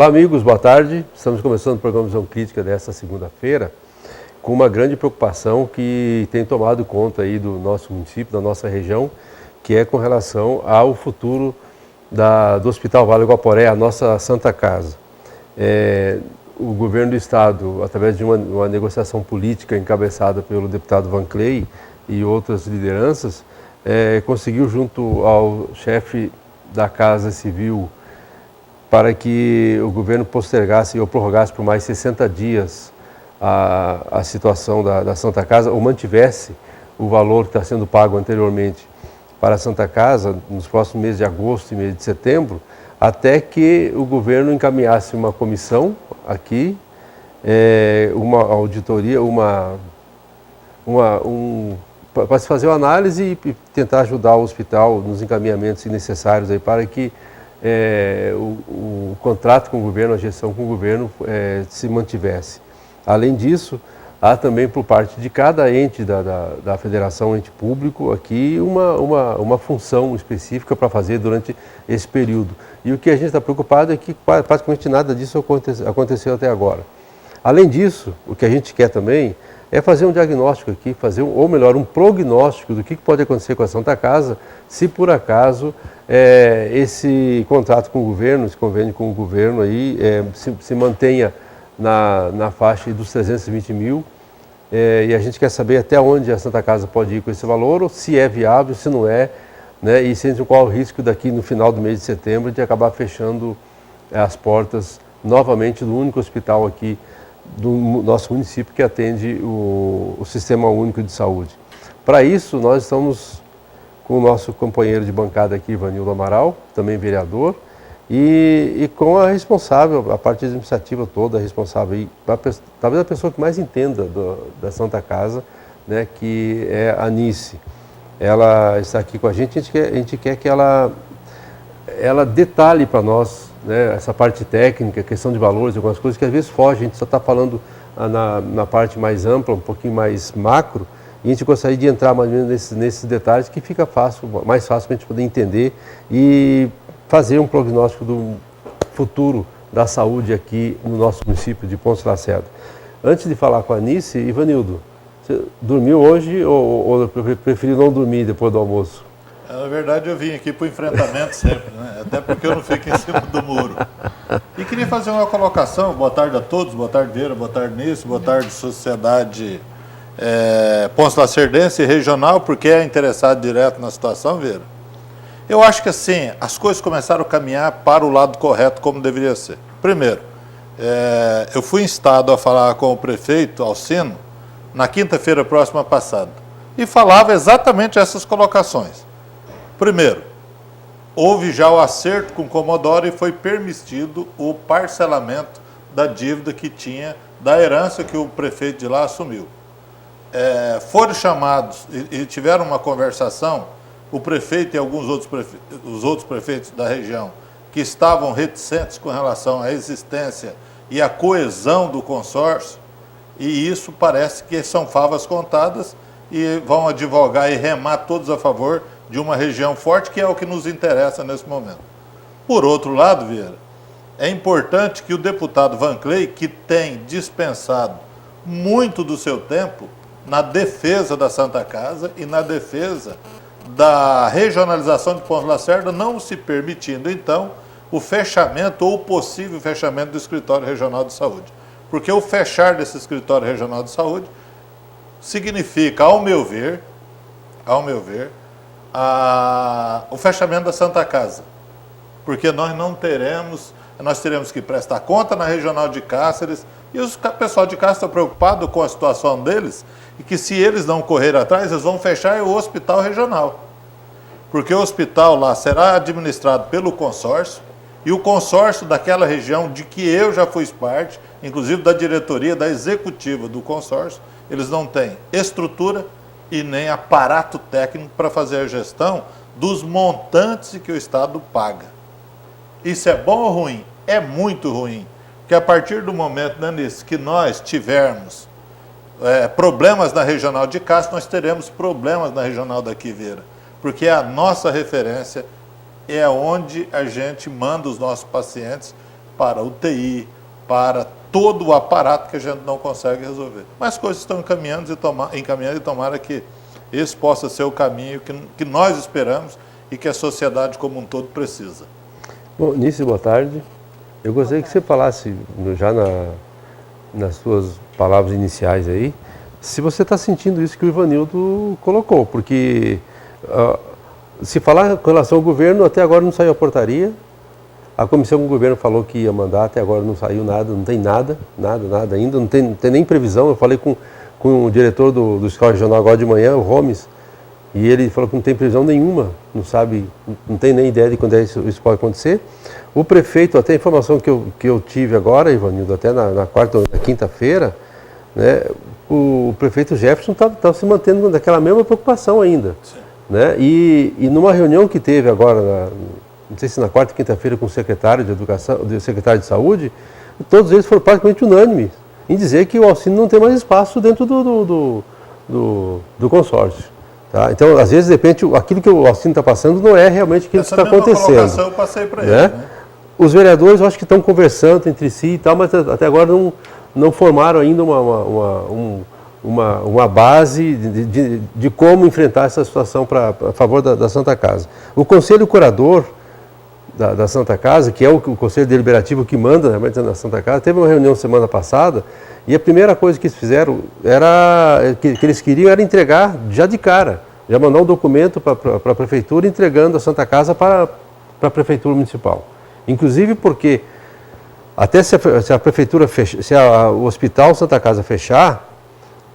Olá amigos, boa tarde. Estamos começando o programa Visão Crítica desta segunda-feira com uma grande preocupação que tem tomado conta aí do nosso município, da nossa região, que é com relação ao futuro do Hospital Vale do Guaporé, a nossa Santa Casa. O governo do estado, através de uma negociação política encabeçada pelo deputado Van Clay e outras lideranças, conseguiu junto ao chefe da Casa Civil para que o governo postergasse ou prorrogasse por mais 60 dias a situação da Santa Casa, ou mantivesse o valor que está sendo pago anteriormente para a Santa Casa nos próximos meses de agosto e mês de setembro, até que o governo encaminhasse uma comissão aqui, uma auditoria, para se fazer uma análise e tentar ajudar o hospital nos encaminhamentos necessários aí para que o contrato com o governo, a gestão com o governo se mantivesse. Além disso, há também por parte de cada ente da federação, ente público, aqui uma função específica para fazer durante esse período. E o que a gente está preocupado é que praticamente nada disso aconteceu até agora. Além disso, o que a gente quer também é fazer um diagnóstico aqui, ou melhor, um prognóstico do que pode acontecer com a Santa Casa, se por acaso esse contrato com o governo, esse convênio com o governo aí se mantenha na faixa dos 320 mil, e a gente quer saber até onde a Santa Casa pode ir com esse valor, ou se é viável, se não é, né, e sendo qual o risco daqui no final do mês de setembro de acabar fechando as portas novamente do único hospital aqui do nosso município que atende o Sistema Único de Saúde. Para isso, nós estamos com o nosso companheiro de bancada aqui, Ivanildo Amaral, também vereador, e com a responsável, a parte administrativa toda, a responsável aí, talvez a pessoa que mais entenda da Santa Casa, né, que é a Anice. Ela está aqui com a gente quer que ela detalhe para nós, né, essa parte técnica, questão de valores, algumas coisas que às vezes foge, a gente só está falando na parte mais ampla, um pouquinho mais macro, e a gente gostaria de entrar mais ou menos nesses detalhes que fica mais fácil para a gente poder entender e fazer um prognóstico do futuro da saúde aqui no nosso município de Pontes Lacerda. Antes de falar com a Anice, Ivanildo, você dormiu hoje ou preferiu não dormir depois do almoço? Na verdade, eu vim aqui para o enfrentamento sempre, né? Até porque eu não fico em cima do muro. E queria fazer uma colocação. Boa tarde a todos, boa tarde, Vieira, boa tarde, Nisso, boa tarde, sociedade Pontes Lacerdense regional, porque é interessado direto na situação, Vieira. Eu acho que assim, as coisas começaram a caminhar para o lado correto, como deveria ser. Primeiro, eu fui instado a falar com o prefeito Alcino na quinta-feira próxima passada e falava exatamente essas colocações. Primeiro, houve já o acerto com o Comodoro e foi permitido o parcelamento da dívida que tinha, da herança que o prefeito de lá assumiu. Foram chamados e tiveram uma conversação, o prefeito e alguns os outros prefeitos da região, que estavam reticentes com relação à existência e à coesão do consórcio, e isso parece que são favas contadas e vão advogar e remar todos a favor de uma região forte, que é o que nos interessa nesse momento. Por outro lado, Vieira, é importante que o deputado Van Clay, que tem dispensado muito do seu tempo na defesa da Santa Casa e na defesa da regionalização de Pontes Lacerda, não se permitindo, então, o fechamento ou o possível fechamento do Escritório Regional de Saúde. Porque o fechar desse Escritório Regional de Saúde significa, ao meu ver, o fechamento da Santa Casa, porque nós teremos que prestar conta na Regional de Cáceres, e o pessoal de Cáceres está preocupado com a situação deles, e que se eles não correr atrás, eles vão fechar o hospital regional, porque o hospital lá será administrado pelo consórcio, e o consórcio daquela região de que eu já fui parte, inclusive da diretoria, da executiva do consórcio, eles não têm estrutura e nem aparato técnico para fazer a gestão dos montantes que o Estado paga. Isso é bom ou ruim? É muito ruim. Porque a partir do momento, né, Nisso, que nós tivermos problemas na Regional de Cáceres, nós teremos problemas na Regional da Quiveira. Porque a nossa referência é onde a gente manda os nossos pacientes para UTI, para todo o aparato que a gente não consegue resolver. Mas coisas estão encaminhando e tomara que esse possa ser o caminho que nós esperamos e que a sociedade como um todo precisa. Bom, Nício, boa tarde. Eu gostaria que você falasse, já nas suas palavras iniciais aí, se você está sentindo isso que o Ivanildo colocou, porque se falar com relação ao governo, até agora não saiu a portaria, a comissão do governo falou que ia mandar, até agora não saiu nada, não tem nada ainda, não tem nem previsão. Eu falei com o diretor do Escola Regional agora de manhã, o Gomes, e ele falou que não tem previsão nenhuma, não sabe, não tem nem ideia de quando isso pode acontecer. O prefeito, até a informação que eu tive agora, Ivanildo, até na quarta ou na quinta-feira, né, o prefeito Jefferson está se mantendo daquela mesma preocupação ainda. Né? E numa reunião que teve agora, não sei se na quarta ou quinta-feira, com o secretário de Educação, o secretário de Saúde, todos eles foram praticamente unânimes em dizer que o Alcine não tem mais espaço dentro do consórcio. Tá? Então, às vezes, de repente, aquilo que o Alcine está passando não é realmente aquilo que está acontecendo. Essa colocação eu passei para ele. Né? Os vereadores, eu acho que estão conversando entre si e tal, mas até agora não formaram ainda uma base de como enfrentar essa situação a favor da Santa Casa. O Conselho Curador da Santa Casa, que é o Conselho Deliberativo que manda realmente na Santa Casa, teve uma reunião semana passada e a primeira coisa que eles fizeram que eles queriam era entregar já de cara, já mandar um documento para a Prefeitura entregando a Santa Casa para a Prefeitura Municipal. Inclusive porque até se a Prefeitura o Hospital Santa Casa fechar,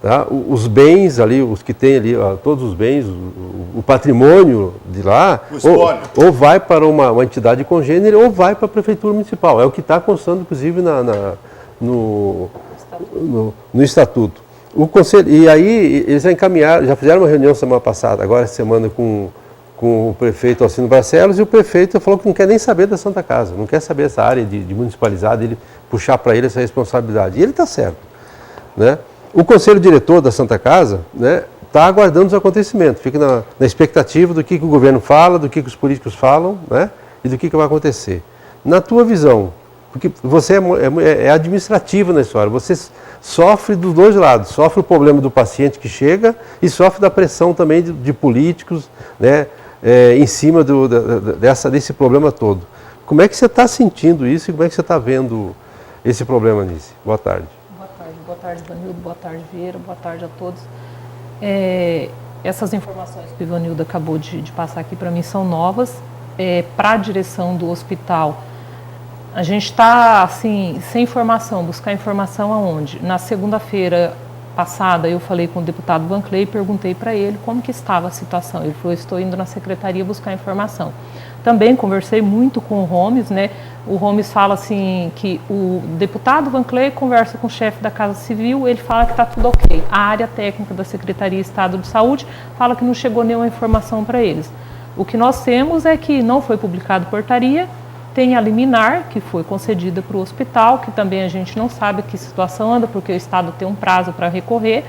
tá, os bens ali, os que tem ali, todos os bens, o patrimônio de lá, ou vai para uma entidade congênere ou vai para a Prefeitura Municipal. É o que está constando, inclusive, no Estatuto. O Conselho, e aí eles já fizeram uma reunião semana passada, agora essa semana com o prefeito Alcino Barcelos, e o prefeito falou que não quer nem saber da Santa Casa, não quer saber essa área de municipalizar, ele puxar para ele essa responsabilidade. E ele está certo. Né? O Conselho Diretor da Santa Casa está aguardando os acontecimentos, fica na expectativa do que o governo fala, do que os políticos falam, né? E do que vai acontecer. Na tua visão, porque você é administrativo na história, você sofre dos dois lados, sofre o problema do paciente que chega e sofre da pressão também de políticos, né? Em cima desse problema todo. Como é que você está sentindo isso e como é que você está vendo esse problema, Nício? Boa tarde. Boa tarde, Ivanildo. Boa tarde, Vieira. Boa tarde a todos. Essas informações que o Ivanildo acabou de passar aqui para mim são novas. Para a direção do hospital, a gente está assim, sem informação. Buscar informação aonde? Na segunda-feira passada, eu falei com o deputado Van Clay e perguntei para ele como que estava a situação. Ele falou, estou indo na secretaria buscar informação. Também conversei muito com o Gomes, né? O Gomes fala assim que o deputado Van Clay conversa com o chefe da Casa Civil, ele fala que está tudo ok. A área técnica da Secretaria de Estado de Saúde fala que não chegou nenhuma informação para eles. O que nós temos é que não foi publicado portaria, tem a liminar que foi concedida para o hospital, que também a gente não sabe que situação anda, porque o Estado tem um prazo para recorrer.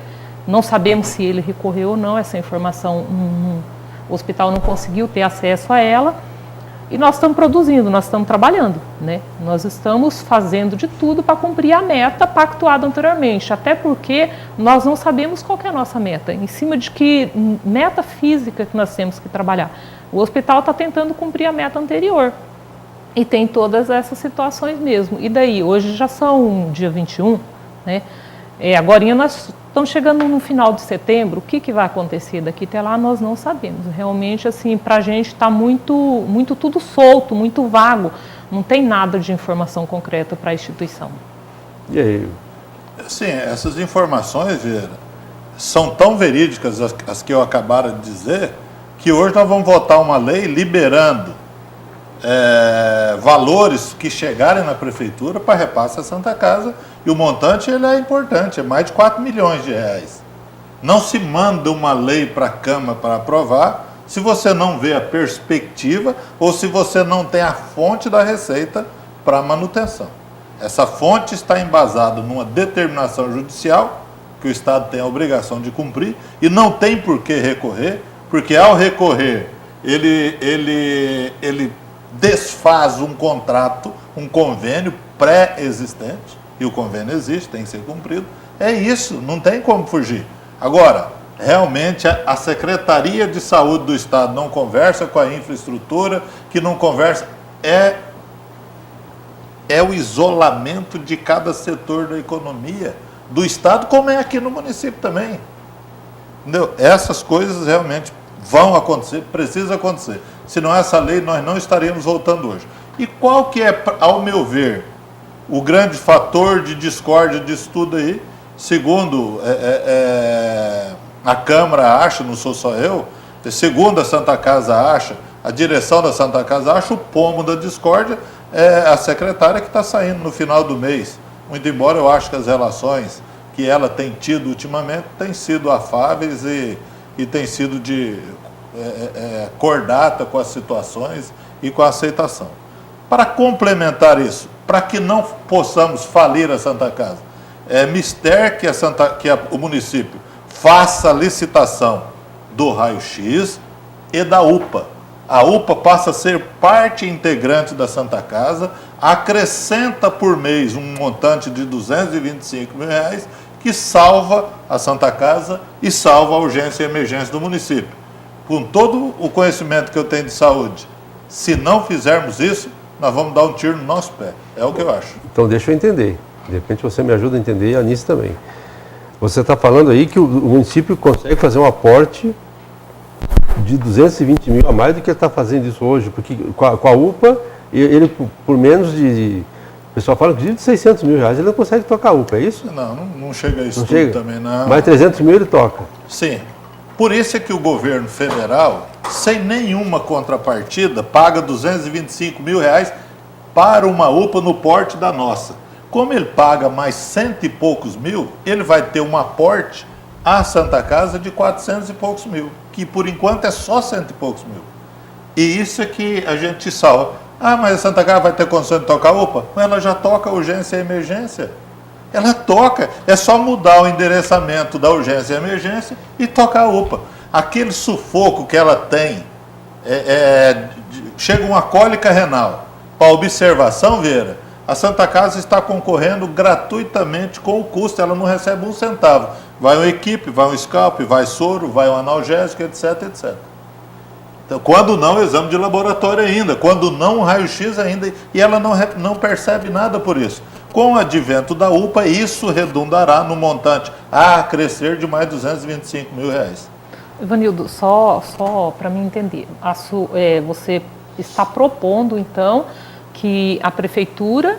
Não sabemos se ele recorreu ou não, essa informação o hospital não conseguiu ter acesso a ela. E nós estamos produzindo, nós estamos trabalhando, né? Nós estamos fazendo de tudo para cumprir a meta pactuada anteriormente, até porque nós não sabemos qual que é a nossa meta, em cima de que meta física que nós temos que trabalhar. O hospital está tentando cumprir a meta anterior e tem todas essas situações mesmo. E daí, hoje já são dia 21, né? Agora nós estamos chegando no final de setembro, o que vai acontecer daqui até lá nós não sabemos. Realmente, assim, para a gente está muito tudo solto, muito vago, não tem nada de informação concreta para a instituição. E aí? Sim, essas informações, Vieira, são tão verídicas as que eu acabaram de dizer, que hoje nós vamos votar uma lei liberando valores que chegarem na prefeitura para repasse à Santa Casa, e o montante ele é importante, é mais de 4 milhões de reais. Não se manda uma lei para a Câmara para aprovar se você não vê a perspectiva ou se você não tem a fonte da receita para manutenção. Essa fonte está embasada numa determinação judicial que o Estado tem a obrigação de cumprir e não tem por que recorrer, porque ao recorrer ele desfaz um contrato, um convênio pré-existente, e o convênio existe, tem que ser cumprido. É isso, não tem como fugir. Agora, realmente a Secretaria de Saúde do Estado não conversa com a infraestrutura, que não conversa, é o isolamento de cada setor da economia do Estado, como é aqui no município também. Entendeu? Essas coisas realmente vão acontecer, precisa acontecer. Senão essa lei nós não estaríamos voltando hoje. E qual que é, ao meu ver, o grande fator de discórdia disso tudo aí, segundo a Câmara acha, não sou só eu, segundo a Santa Casa acha, a direção da Santa Casa acha, o pomo da discórdia é a secretária que está saindo no final do mês. Muito embora eu acho que as relações que ela tem tido ultimamente têm sido afáveis e têm sido de cordata com as situações e com a aceitação. Para complementar isso, para que não possamos falir a Santa Casa, é mister que o município faça a licitação do raio-x e da UPA. A UPA passa a ser parte integrante da Santa Casa, acrescenta por mês um montante de R$225 mil, que salva a Santa Casa e salva a urgência e emergência do município. Com todo o conhecimento que eu tenho de saúde, se não fizermos isso, nós vamos dar um tiro no nosso pé. É o que eu acho. Então deixa eu entender. De repente você me ajuda a entender e a Anice também. Você está falando aí que o município consegue fazer um aporte de 220 mil a mais do que ele está fazendo isso hoje, porque com a UPA, ele por menos de... O pessoal fala que de 600 mil reais ele não consegue tocar a UPA, é isso? Não chega a isso Não tudo chega? também, não. Mais 300 mil ele toca. Sim. Por isso é que o governo federal, sem nenhuma contrapartida, paga 225 mil reais para uma UPA no porte da nossa. Como ele paga mais 100 e poucos mil, ele vai ter um aporte à Santa Casa de 400 e poucos mil, que por enquanto é só 100 e poucos mil. E isso é que a gente salva. Ah, mas a Santa Casa vai ter condição de tocar a UPA? Mas ela já toca a urgência e a emergência. Ela toca, é só mudar o endereçamento da urgência e emergência e tocar a UPA. Aquele sufoco que ela tem, chega uma cólica renal. Para observação, Vera, a Santa Casa está concorrendo gratuitamente com o custo, ela não recebe um centavo. Vai uma equipe, vai um scalp, vai soro, vai um analgésico, etc, etc. Então, quando não, exame de laboratório ainda, quando não, raio-x ainda, e ela não percebe nada por isso. Com o advento da UPA, isso redundará no montante a crescer de mais 225 mil reais. Ivanildo, só para me entender, você está propondo, então, que a Prefeitura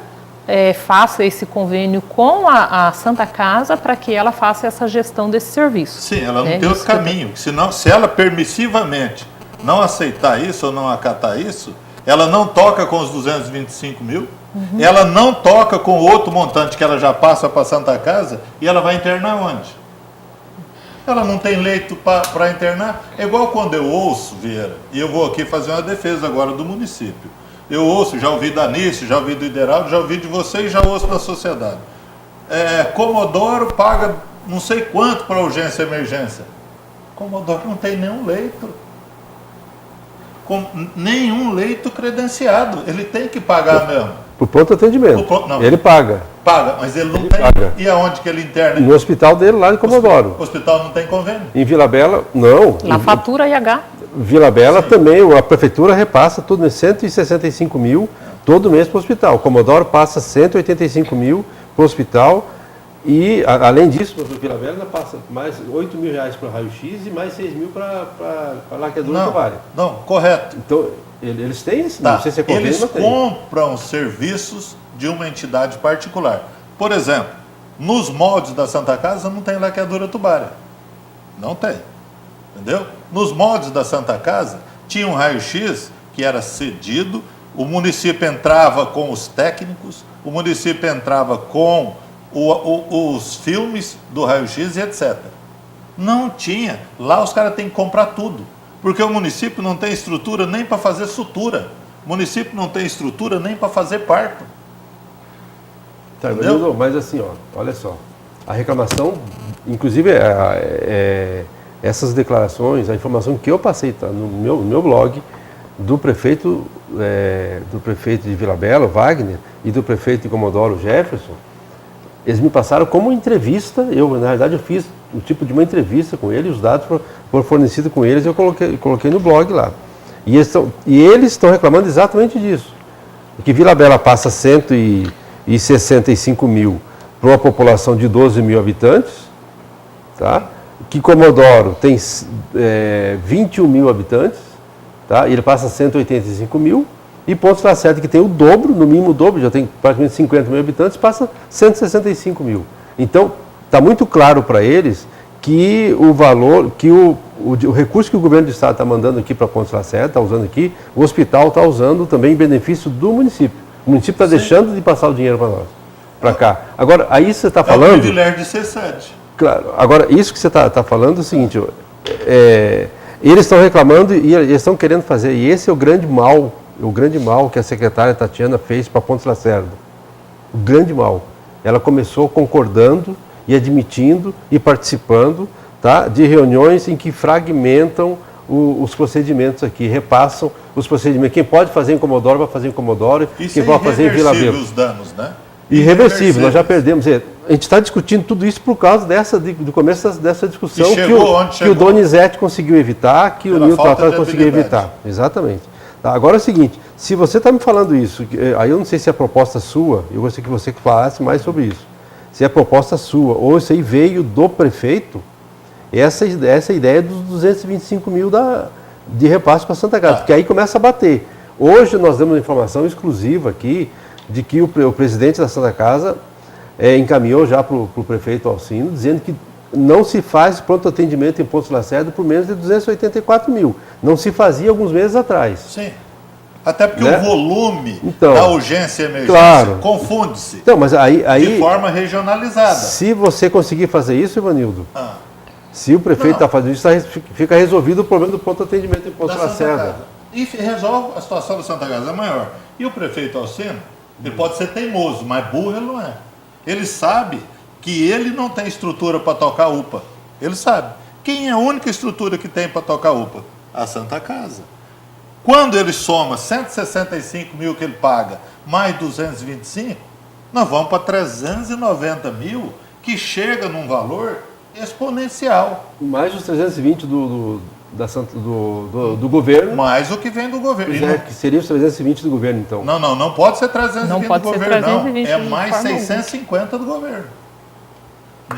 faça esse convênio com a Santa Casa para que ela faça essa gestão desse serviço. Sim, ela não tem outro caminho. Senão, se ela permissivamente não aceitar isso ou não acatar isso, ela não toca com os 225 mil, ela não toca com outro montante que ela já passa para a Santa Casa e ela vai internar onde? Ela não tem leito para internar. É igual quando eu ouço, Vieira, e eu vou aqui fazer uma defesa agora do município. Eu ouço, já ouvi da Anice, já ouvi do Ideraldo, já ouvi de você e já ouço da sociedade. Comodoro paga não sei quanto para urgência e emergência. Comodoro não tem nenhum leito. Nenhum leito credenciado. Ele tem que pagar mesmo. Por pronto atendimento. Não. Ele paga. Paga, mas ele não tem. Paga. E aonde que ele interna? No hospital dele, lá em Comodoro. O hospital não tem convênio. Em Vila Bela, não. Na fatura IH. Vila Bela também, a prefeitura repassa tudo em 165 mil todo mês para o hospital. Comodoro passa 185 mil para o hospital e, além disso, o Vila Bela ainda passa mais 8 mil reais para o raio-x e mais 6 mil para a laqueadura tubaria. Não, correto. Então, eles têm isso? Tá. Não sei se é convênio, eles não tem. compram serviços de uma entidade particular. Por exemplo, nos moldes da Santa Casa não tem laqueadura tubária. Não tem. Entendeu? Nos moldes da Santa Casa, tinha um raio-x que era cedido, o município entrava com os técnicos, o município entrava com os filmes do raio-x e etc. Não tinha. Lá os caras têm que comprar tudo, porque o município não tem estrutura nem para fazer sutura. O município não tem estrutura nem para fazer parto. Tá, mas assim, olha só, a reclamação, inclusive essas declarações, a informação que eu passei no meu blog, do prefeito de Vila Bela, Wagner, e do prefeito de Comodoro, Jefferson. Eles me passaram como entrevista, na verdade eu fiz um tipo de uma entrevista com eles, os dados foram fornecidos com eles, eu coloquei no blog lá. E eles estão reclamando exatamente disso, que Vila Bela passa 165 mil para uma população de 12 mil habitantes, tá? Que Comodoro tem 21 mil habitantes, tá? E ele passa 185 mil, e Pontes Lacerda, que tem o dobro, no mínimo o dobro, já tem praticamente 50 mil habitantes, passa 165 mil. Então, está muito claro para eles que o valor, que o recurso que o governo do estado está mandando aqui para Pontes Lacerda, está usando aqui, o hospital está usando também em benefício do município. O município está deixando de passar o dinheiro para nós, para cá. Agora, aí você está falando... É o privilégio de ser sede. Claro. Agora, isso que você está falando é o seguinte, eles estão reclamando e eles estão querendo fazer, e esse é o grande mal que a secretária Tatiana fez para Pontes Lacerda. O grande mal. Ela começou concordando e admitindo e participando, tá, de reuniões em que fragmentam os procedimentos aqui, repassam os procedimentos. Quem pode fazer em Comodoro vai fazer em Comodoro, quem pode fazer em Vila Bela. Os danos, né? Irreversível, nós já perdemos. A gente está discutindo tudo isso por causa do começo dessa discussão que o Donizete conseguiu evitar, que o Nilton Atrás conseguiu evitar. Exatamente. Tá, agora é o seguinte, se você está me falando isso, aí eu não sei se é proposta sua, eu gostaria que você falasse mais sobre isso. Se é proposta sua, ou isso aí veio do prefeito, essa ideia dos 225 mil de repasse para Santa Casa, porque aí começa a bater. Hoje nós demos uma informação exclusiva aqui, de que o presidente da Santa Casa encaminhou já para o prefeito Alcino, dizendo que não se faz pronto atendimento em Pontes Lacerda por menos de 284 mil. Não se fazia alguns meses atrás. Sim. Até porque o volume da urgência e emergência confunde-se mas aí, de forma regionalizada. Se você conseguir fazer isso, Ivanildo, se o prefeito está fazendo isso, fica resolvido o problema do pronto atendimento em Pontes Lacerda. E resolve a situação da Santa Casa, é maior. E o prefeito Alcino, ele pode ser teimoso, mas burro ele não é. Ele sabe que ele não tem estrutura para tocar UPA. Ele sabe. Quem é a única estrutura que tem para tocar UPA? A Santa Casa. Quando ele soma 165 mil que ele paga, mais 225, nós vamos para 390 mil, que chega num valor exponencial. Mais os 320 do governo. Mais o que vem do governo. Que seria os 320 do governo, então. Não pode ser 320 do governo, não. É mais 650 do governo.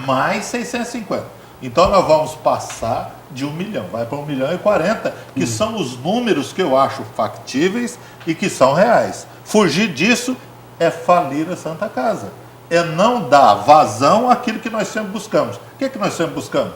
Mais 650. Então nós vamos passar de 1 milhão, vai para 1.040.000, que são os números que eu acho factíveis e que são reais. Fugir disso é falir a Santa Casa. É não dar vazão àquilo que nós sempre buscamos. O que é que nós sempre buscamos?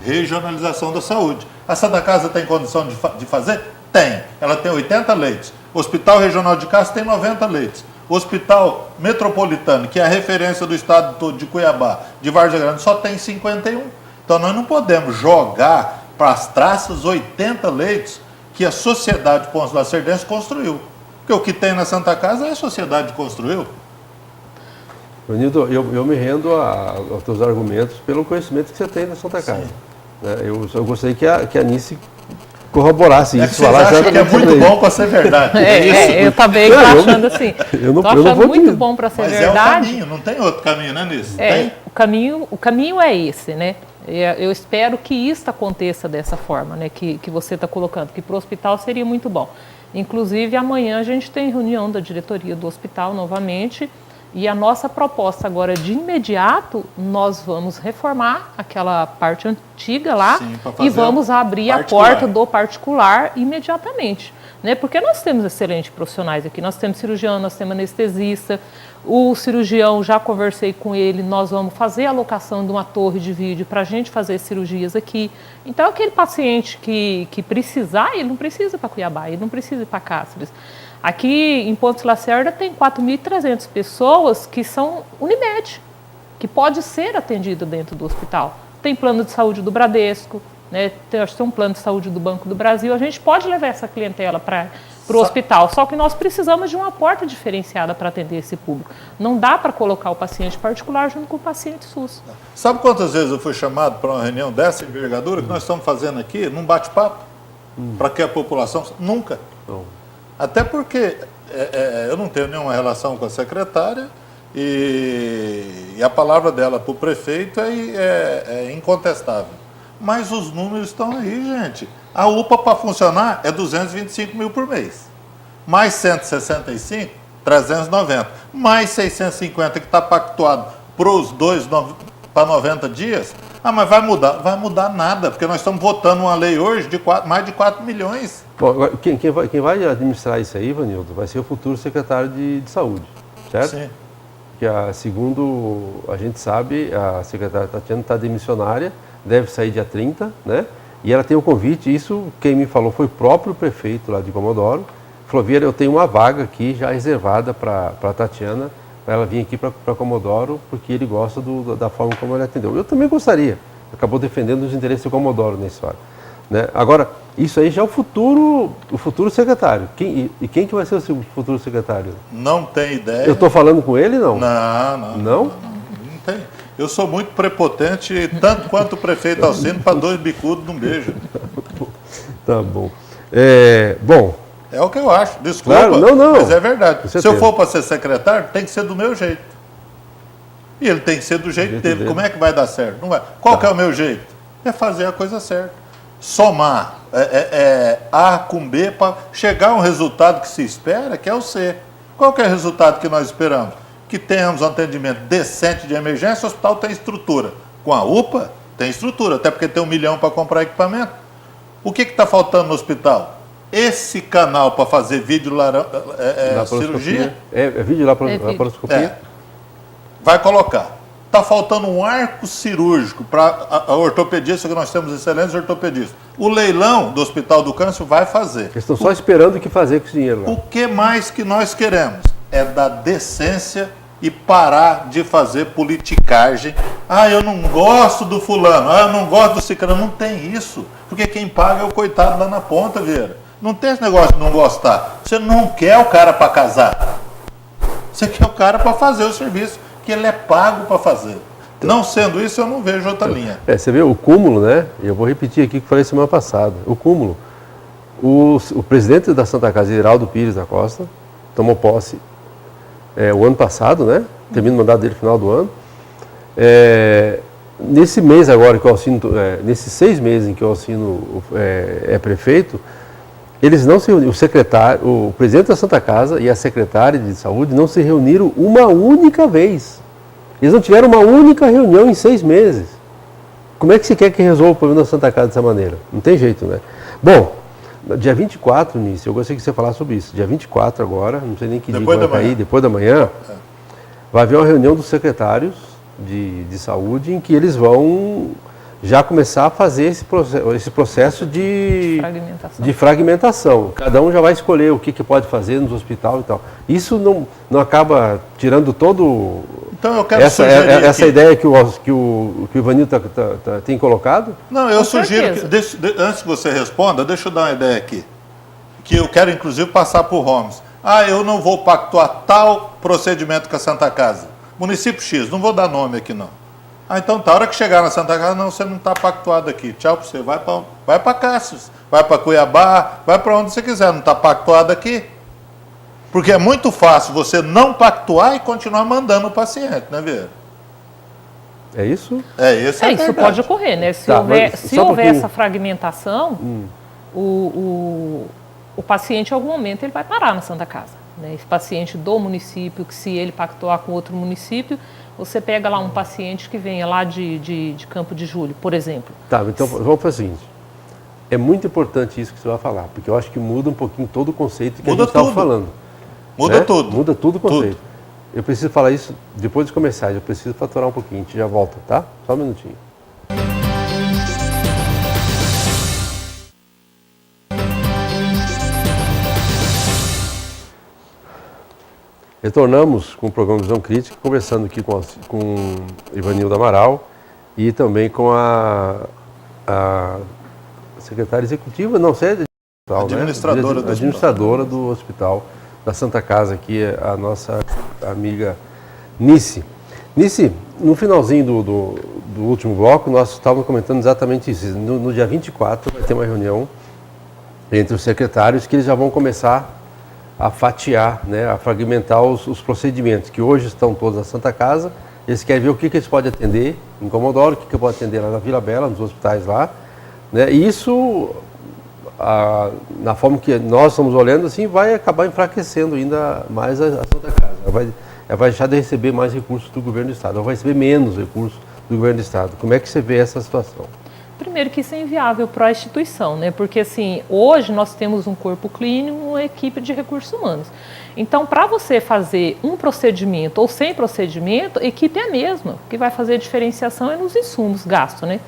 Regionalização da saúde. A Santa Casa tem condição de fazer? Tem. Ela tem 80 leitos. O Hospital Regional de Castro tem 90 leitos. O Hospital Metropolitano, que é a referência do estado todo de Cuiabá, de Várzea Grande, só tem 51. Então nós não podemos jogar para as traças 80 leitos que a sociedade Pontes Lacerdense construiu. Porque o que tem na Santa Casa é a sociedade que construiu. Nilton, eu me rendo aos teus argumentos pelo conhecimento que você tem da Santa Casa. Eu gostaria que a Anice corroborasse isso. Você acha que é muito bom para ser verdade. Eu também estou achando assim. Estou achando muito bom para ser verdade. Mas é o caminho, não tem outro caminho, né, Anice? O caminho é esse, né? Eu espero que isso aconteça dessa forma, né, que você está colocando, que para o hospital seria muito bom. Inclusive, amanhã a gente tem reunião da diretoria do hospital novamente, e a nossa proposta agora, de imediato, nós vamos reformar aquela parte antiga lá. Sim, e vamos abrir a porta do particular imediatamente. Né? Porque nós temos excelentes profissionais aqui, nós temos cirurgião, nós temos anestesista, o cirurgião, já conversei com ele, nós vamos fazer a alocação de uma torre de vídeo para a gente fazer cirurgias aqui. Então, aquele paciente que precisar, ele não precisa ir para Cuiabá, ele não precisa ir para Cáceres. Aqui em Pontes Lacerda tem 4.300 pessoas que são Unimed, que pode ser atendido dentro do hospital. Tem plano de saúde do Bradesco, né? Tem um plano de saúde do Banco do Brasil, a gente pode levar essa clientela para o hospital, só que nós precisamos de uma porta diferenciada para atender esse público. Não dá para colocar o paciente particular junto com o paciente SUS. Sabe quantas vezes eu fui chamado para uma reunião dessa envergadura que nós estamos fazendo aqui, num bate-papo? para que a população... Nunca. Não. Até porque eu não tenho nenhuma relação com a secretária e a palavra dela para o prefeito é incontestável. Mas os números estão aí, gente. A UPA para funcionar é 225 mil por mês. Mais 165, 390. Mais 650 que está pactuado para os dois para 90 dias. Ah, mas vai mudar? Vai mudar nada, porque nós estamos votando uma lei hoje de mais de 4 milhões. Bom, agora, quem vai administrar isso aí, Ivanildo, vai ser o futuro secretário de saúde, certo? Sim. Que segundo a gente sabe, a secretária Tatiana está demissionária, deve sair dia 30, né? E ela tem um convite, isso quem me falou foi o próprio prefeito lá de Comodoro. Falou, Vieira, eu tenho uma vaga aqui já reservada para a Tatiana, para ela vir aqui para Comodoro, porque ele gosta da forma como ela atendeu. Eu também gostaria, acabou defendendo os interesses do Comodoro nessa hora. Né? Agora, isso aí já é o futuro secretário. Quem que vai ser o futuro secretário? Não tem ideia. Eu estou falando com ele, não? Não? Não tem. Eu sou muito prepotente, tanto quanto o prefeito Alcino, para dois bicudos não beija. Tá bom. Bom. É o que eu acho, desculpa, claro, não. Mas é verdade. Se eu for para ser secretário, tem que ser do meu jeito. E ele tem que ser do jeito dele. Como é que vai dar certo? Não vai. Qual que é o meu jeito? É fazer a coisa certa. Somar A com B para chegar a um resultado que se espera, que é o C. Qual que é o resultado que nós esperamos? Que tenhamos um atendimento decente de emergência, o hospital tem estrutura. Com a UPA, tem estrutura, até porque tem 1 milhão para comprar equipamento. O que está faltando no hospital? Esse canal para fazer vídeo cirurgia. Vídeo laparoscopia. Vai colocar. Está faltando um arco cirúrgico para a ortopedista, que nós temos excelentes ortopedistas. O leilão do Hospital do Câncer vai fazer. Eles estão só esperando o que fazer com esse dinheiro lá. O que mais que nós queremos? É dar decência e parar de fazer politicagem. Ah, eu não gosto do fulano, eu não gosto do ciclano. Não tem isso, porque quem paga é o coitado lá na ponta, Vieira. Não tem esse negócio de não gostar. Você não quer o cara para casar. Você quer o cara para fazer o serviço que ele é pago para fazer. Não sendo isso, eu não vejo outra linha. Você vê o cúmulo, né? Eu vou repetir aqui o que falei semana passada. O cúmulo. O presidente da Santa Casa, Heraldo Pires da Costa, tomou posse o ano passado, né? Termina o mandato dele no final do ano. Nesse mês agora que o Alcino, nesses 6 meses em que o Alcino é prefeito, eles não se reuniram, o presidente da Santa Casa e a secretária de saúde não se reuniram uma única vez. Eles não tiveram uma única reunião em 6 meses. Como é que se quer que resolva o problema da Santa Casa dessa maneira? Não tem jeito, né? Bom, dia 24, Nício, eu gostaria que você falasse sobre isso. Dia 24 agora, não sei nem que dia vai cair, depois da manhã, vai haver uma reunião dos secretários de saúde em que eles vão já começar a fazer esse processo de fragmentação. Cada um já vai escolher o que pode fazer nos hospitais e tal. Isso não acaba tirando todo... Então eu quero essa ideia que o Ivanildo tem colocado? Não, eu sugiro que, antes que você responda, deixa eu dar uma ideia aqui, que eu quero inclusive passar por Holmes. Eu não vou pactuar tal procedimento com a Santa Casa. Município X, não vou dar nome aqui não. Então tá, a hora que chegar na Santa Casa, não, você não está pactuado aqui. Tchau para você, vai para Cáceres, vai para Cuiabá, vai para onde você quiser, não está pactuado aqui. Porque é muito fácil você não pactuar e continuar mandando o paciente, né, Vieira? É isso? Isso pode ocorrer, né? Se houver essa fragmentação, o paciente, em algum momento, ele vai parar na Santa Casa. Né? Esse paciente do município, que se ele pactuar com outro município, você pega lá um paciente que venha lá de Campo de Julho, por exemplo. Tá, então vamos fazer o seguinte. É muito importante isso que você vai falar, porque eu acho que muda um pouquinho todo o conceito que a gente estava falando. Muda tudo. Muda tudo o conceito. Eu preciso falar isso depois dos comerciais, eu preciso faturar um pouquinho, a gente já volta, tá? Só um minutinho. Retornamos com o programa Visão Crítica, conversando aqui com Ivanildo Amaral e também com a secretária executiva, não sei, administradora do hospital da Santa Casa, aqui a nossa amiga Nice. Nice, no finalzinho do último bloco, nós estávamos comentando exatamente isso. No dia 24 vai ter uma reunião entre os secretários, que eles já vão começar a fatiar, né, a fragmentar os procedimentos, que hoje estão todos na Santa Casa. Eles querem ver o que eles podem atender em Comodoro, o que eu posso atender lá na Vila Bela, nos hospitais lá. Né? E isso, na forma que nós estamos olhando, assim, vai acabar enfraquecendo ainda mais a Santa Casa. Ela vai deixar de receber mais recursos do governo do Estado, ela vai receber menos recursos do governo do Estado. Como é que você vê essa situação? Primeiro que isso é inviável para a instituição, né? Porque assim, hoje nós temos um corpo clínico, uma equipe de recursos humanos. Então, para você fazer um procedimento ou sem procedimento, a equipe é a mesma. O que vai fazer a diferenciação é nos insumos gastos, né?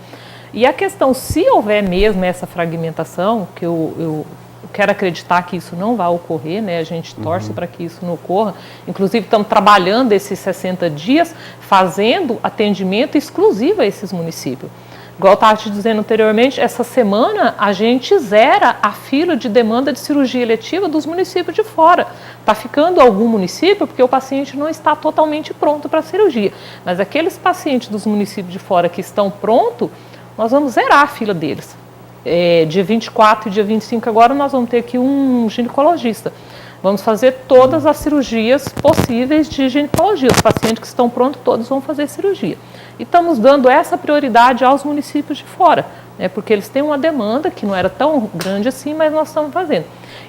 E a questão, se houver mesmo essa fragmentação, que eu quero acreditar que isso não vai ocorrer, né? A gente torce para que isso não ocorra. Inclusive, estamos trabalhando esses 60 dias, fazendo atendimento exclusivo a esses municípios. Igual eu estava te dizendo anteriormente, essa semana a gente zera a fila de demanda de cirurgia eletiva dos municípios de fora. Está ficando algum município porque o paciente não está totalmente pronto para a cirurgia. Mas aqueles pacientes dos municípios de fora que estão prontos, nós vamos zerar a fila deles. Dia 24 e dia 25 agora nós vamos ter aqui um ginecologista. Vamos fazer todas as cirurgias possíveis de ginecologia. Os pacientes que estão prontos, todos vão fazer cirurgia. E estamos dando essa prioridade aos municípios de fora, né, porque eles têm uma demanda que não era tão grande assim, mas nós estamos fazendo.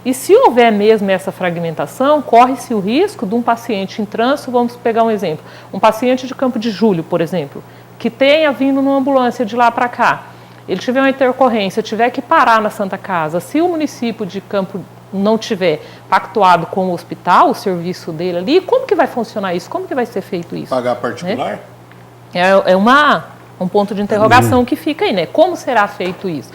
E se houver mesmo essa fragmentação, corre-se o risco de um paciente em trânsito, vamos pegar um exemplo, um paciente de Campo de Julho, por exemplo, que tenha vindo numa ambulância de lá para cá, ele tiver uma intercorrência, tiver que parar na Santa Casa, se o município de Campo não tiver pactuado com o hospital, o serviço dele ali, como que vai funcionar isso? Como que vai ser feito isso? Pagar particular? Né? É um ponto de interrogação que fica aí, né? Como será feito isso?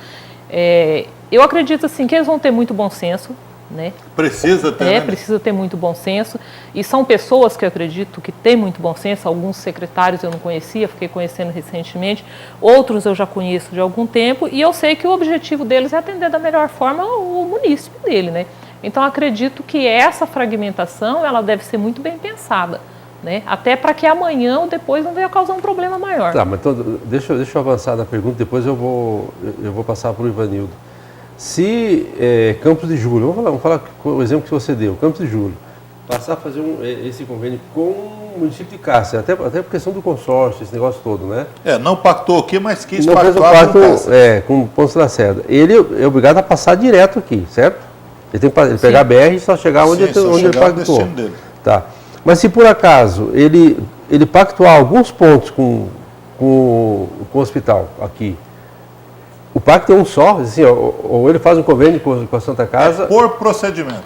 Eu acredito assim que eles vão ter muito bom senso, né? Precisa ter, né? Precisa ter muito bom senso. E são pessoas que eu acredito que têm muito bom senso. Alguns secretários eu não conhecia, fiquei conhecendo recentemente. Outros eu já conheço de algum tempo. E eu sei que o objetivo deles é atender da melhor forma o munícipe dele, né? Então, acredito que essa fragmentação, ela deve ser muito bem pensada, né? Até para que amanhã ou depois não venha causar um problema maior. Tá, mas então, deixa eu avançar na pergunta, depois eu vou passar para o Ivanildo. Se Campos de Julho, vamos falar o exemplo que você deu, Campos de Julho, passar a fazer esse convênio com o município de Cássia, até por questão do consórcio, esse negócio todo, né? Não pactou aqui, mas quis não pactuar fez o com pacto com o Ponce da Lacerda. Ele é obrigado a passar direto aqui, certo? Ele tem que pegar a BR e só chegar onde ele pactuou. Tá. Mas se por acaso ele pactuar alguns pontos com o hospital aqui, o pacto é um só, assim, ou ele faz um convênio com a Santa Casa... por procedimento.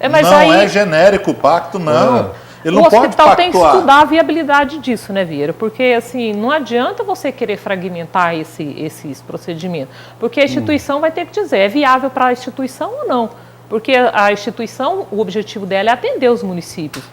Mas não aí, é genérico o pacto, não. Ele não o pode hospital pactuar. tem que estudar a viabilidade disso, né, Vieira? Porque, assim, não adianta você querer fragmentar esses procedimentos, porque a instituição vai ter que dizer, é viável para a instituição ou não? Porque a instituição, o objetivo dela é atender os municípios.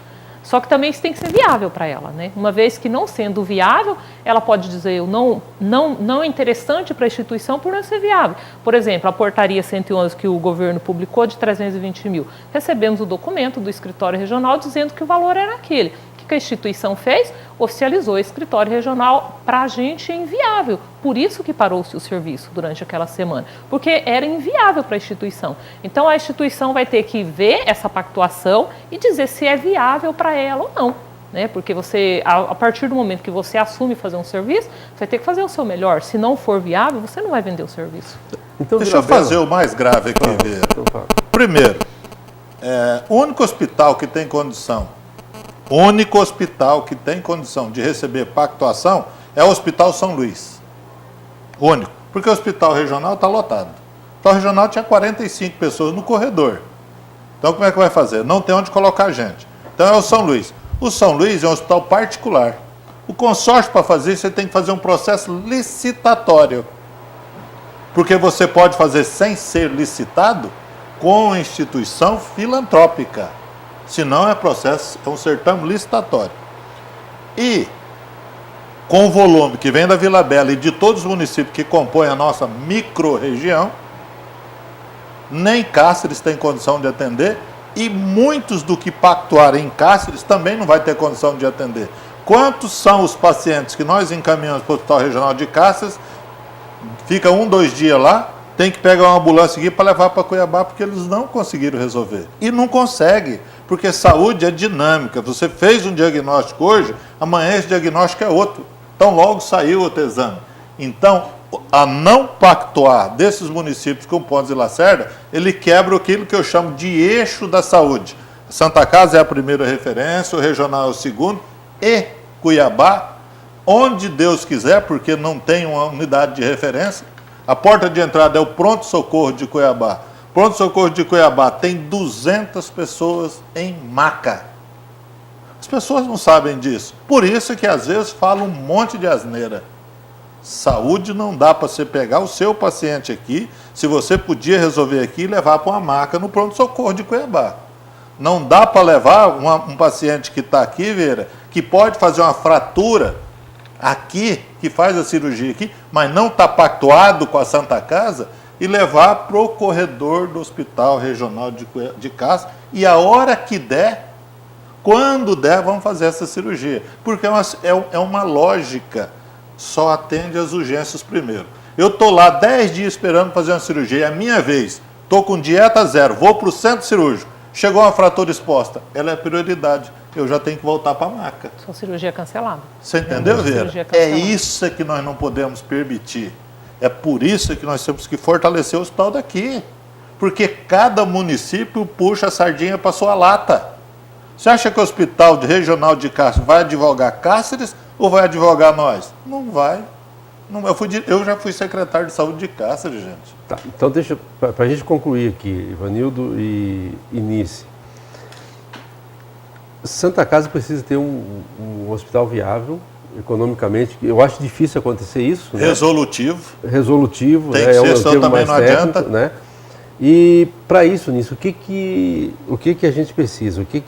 Só que também isso tem que ser viável para ela, né? Uma vez que não sendo viável, ela pode dizer não é interessante para a instituição por não ser viável. Por exemplo, a portaria 111 que o governo publicou de 320 mil. Recebemos o documento do escritório regional dizendo que o valor era aquele. O que a instituição fez? Oficializou o escritório regional, para a gente é inviável. Por isso que parou-se o serviço durante aquela semana, porque era inviável para a instituição. Então a instituição vai ter que ver essa pactuação e dizer se é viável para ela ou não. Né? Porque você, a partir do momento que você assume fazer um serviço, você vai ter que fazer o seu melhor. Se não for viável, você não vai vender o serviço. Então, deixa eu fazer o mais grave aqui, Vieira. Primeiro, o único hospital que tem condição de receber pactuação é o Hospital São Luís. Único. Porque o hospital regional está lotado. O hospital regional tinha 45 pessoas no corredor. Então, como é que vai fazer? Não tem onde colocar gente. Então, é o São Luís. O São Luís é um hospital particular. O consórcio, para fazer isso, você tem que fazer um processo licitatório. Porque você pode fazer sem ser licitado com instituição filantrópica. Se não, é um certame licitatório. E, com o volume que vem da Vila Bela e de todos os municípios que compõem a nossa micro-região, nem Cáceres tem condição de atender, e muitos do que pactuarem em Cáceres também não vai ter condição de atender. Quantos são os pacientes que nós encaminhamos para o Hospital Regional de Cáceres, fica 1, 2 dias lá, tem que pegar uma ambulância aqui para levar para Cuiabá, porque eles não conseguiram resolver. E não consegue, porque saúde é dinâmica. Você fez um diagnóstico hoje, amanhã esse diagnóstico é outro. Então logo saiu outro exame. Então, a não pactuar desses municípios com Pontes e Lacerda, ele quebra aquilo que eu chamo de eixo da saúde. Santa Casa é a primeira referência, o regional é o segundo, e Cuiabá, onde Deus quiser, porque não tem uma unidade de referência. A porta de entrada é o pronto-socorro de Cuiabá. Pronto-socorro de Cuiabá tem 200 pessoas em maca. As pessoas não sabem disso. Por isso que às vezes falam um monte de asneira. Saúde não dá para você pegar o seu paciente aqui, se você podia resolver aqui e levar para uma maca no pronto-socorro de Cuiabá. Não dá para levar um paciente que está aqui, Vera, que pode fazer uma fratura aqui, que faz a cirurgia aqui, mas não está pactuado com a Santa Casa, e levar para o corredor do Hospital Regional de Castro, e a hora que der, quando der, vamos fazer essa cirurgia. Porque é uma lógica, só atende as urgências primeiro. Eu estou lá 10 dias esperando fazer uma cirurgia, é a minha vez, estou com dieta zero, vou para o centro cirúrgico, chegou uma fratura exposta, ela é prioridade, eu já tenho que voltar para a maca. Sua cirurgia cancelada. Você entendeu, Vera? É isso que nós não podemos permitir. É por isso que nós temos que fortalecer o hospital daqui. Porque cada município puxa a sardinha para sua lata. Você acha que o Hospital Regional de Castro vai advogar Cáceres ou vai advogar nós? Não vai. Não, eu já fui secretário de saúde de Cáceres, gente. Tá, então deixa, para a gente concluir aqui, Ivanildo e Nice. Santa Casa precisa ter um hospital viável, economicamente. Eu acho difícil acontecer isso. Resolutivo. Né? Resolutivo. Tem né? que ser, senão também não adianta. Né? E para isso, Nisso, o que a gente precisa? O que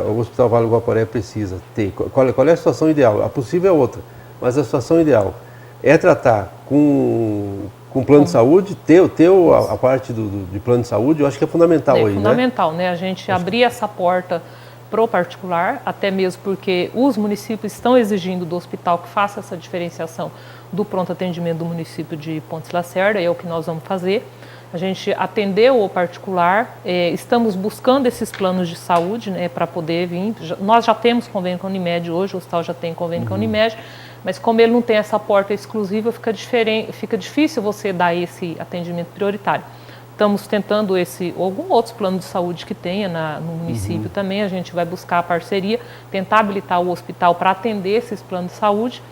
o Hospital Vale do Guaporé precisa ter? Qual é a situação ideal? A possível é outra, mas a situação ideal é tratar com plano de saúde, ter a parte de plano de saúde, eu acho que é fundamental aí, fundamental, né? A gente abrir essa porta para o particular, até mesmo porque os municípios estão exigindo do hospital que faça essa diferenciação do pronto atendimento do município de Pontes Lacerda, é o que nós vamos fazer. A gente atendeu o particular, estamos buscando esses planos de saúde, né, para poder vir. Nós já temos convênio com a Unimed hoje, o hospital já tem convênio com a Unimed, mas como ele não tem essa porta exclusiva, fica difícil você dar esse atendimento prioritário. Estamos tentando algum outro plano de saúde que tenha no município também, a gente vai buscar a parceria, tentar habilitar o hospital para atender esses planos de saúde.